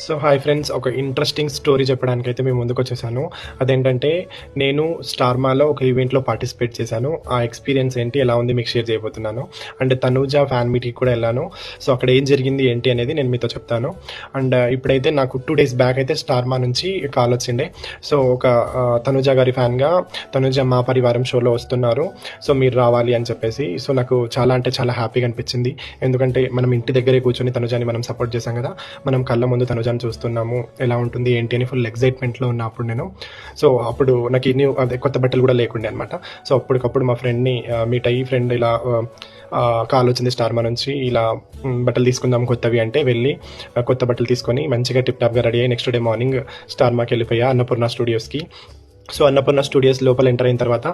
So hi friends, ఒక interesting story చెప్పడానికైతే మేము ముందుకొచ్చేసాను. అదేంటంటే, నేను స్టార్మాలో ఒక ఈవెంట్‌లో పార్టిసిపేట్ చేశాను. ఆ ఎక్స్‌పీరియన్స్ ఏంటి, ఎలా ఉంది మీకు షేర్ చేయబోతున్నాను. అండ్ తనూజ ఫ్యాన్ మీట్‌కి కూడా వెళ్ళాను. సో అక్కడ ఏం జరిగింది ఏంటి అనేది నేను మీతో చెప్తాను. అండ్ ఇప్పుడైతే నాకు 2 డేస్ బ్యాక్ అయితే స్టార్మా నుంచి కాల్ వచ్చిండే. సో ఒక తనూజ గారి ఫ్యాన్‌గా తనూజ మా పరివారం షోలో వస్తున్నారు. సో మీరు రావాలి అని చెప్పేసి. సో నాకు చాలా అంటే చాలా హ్యాపీగా అనిపించింది. ఎందుకంటే మనం ఇంటి దగ్గరే కూర్చొని తనూజని మనం సపోర్ట్ చేశాం కదా. మనం కళ్ళ ముందు తనూజని చూస్తున్నాము, ఎలా ఉంటుంది ఏంటి అని ఫుల్ ఎక్సైట్మెంట్లో ఉన్నా అప్పుడు నేను. సో అప్పుడు నాకు ఇన్ని అదే కొత్త బట్టలు కూడా లేకుండే అనమాట. సో అప్పటికప్పుడు మా ఫ్రెండ్ని మీట్ అయ్యి, ఫ్రెండ్ ఇలా కాల్ వచ్చింది స్టార్మా నుంచి, ఇలా బట్టలు తీసుకుందాం కొత్తవి అంటే వెళ్ళి కొత్త బట్టలు తీసుకొని మంచిగా టిప్ టాప్గా రెడీ అయ్యి నెక్స్ట్ డే మార్నింగ్ స్టార్మాకి వెళ్ళిపోయా అన్నపూర్ణ స్టూడియోస్కి. సో అన్నపూర్ణ స్టూడియోస్ లోపల ఎంటర్ అయిన తర్వాత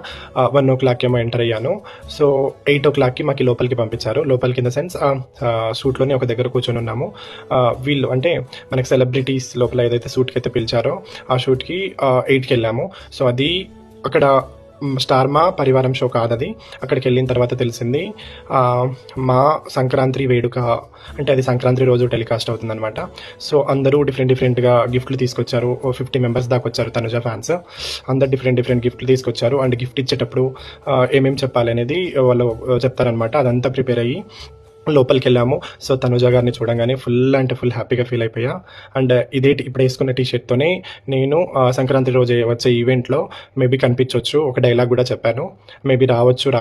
1 ఏమో ఎంటర్ అయ్యాను. సో 8 మాకు లోపలికి పంపించారు. లోపలికి ఇన్ ద సెన్స్ షూట్లోనే ఒక దగ్గర కూర్చొని ఉన్నాము. వీళ్ళు అంటే మనకి సెలబ్రిటీస్ లోపల ఏదైతే షూట్కి అయితే పిలిచారో ఆ షూట్కి 8కి వెళ్ళాము. సో అది అక్కడ స్టార్మా పరివారం షో కాదది. అక్కడికి వెళ్ళిన తర్వాత తెలిసింది మా సంక్రాంతి వేడుక, అంటే అది సంక్రాంతి రోజు టెలికాస్ట్ అవుతుందన్నమాట. సో అందరూ డిఫరెంట్గా గిఫ్ట్లు తీసుకొచ్చారు. 50 మెంబర్స్ దాకా వచ్చారు తనుజ ఫ్యాన్స్. అందరు డిఫరెంట్ గిఫ్ట్లు తీసుకొచ్చారు. అండ్ గిఫ్ట్ ఇచ్చేటప్పుడు ఏమేమి చెప్పాలి అనేది వాళ్ళు చెప్తారనమాట. అదంతా ప్రిపేర్ అయ్యి లోపలికి వెళ్ళాము. సో తనుజ గారిని చూడంగానే ఫుల్ అంటే ఫుల్ హ్యాపీగా ఫీల్ అయిపోయా. అండ్ ఇదే ఇప్పుడు వేసుకున్న టీషర్ట్తోనే నేను సంక్రాంతి రోజు వచ్చే ఈవెంట్లో మేబీ కనిపించవచ్చు. ఒక డైలాగ్ కూడా చెప్పాను, మేబీ రావచ్చు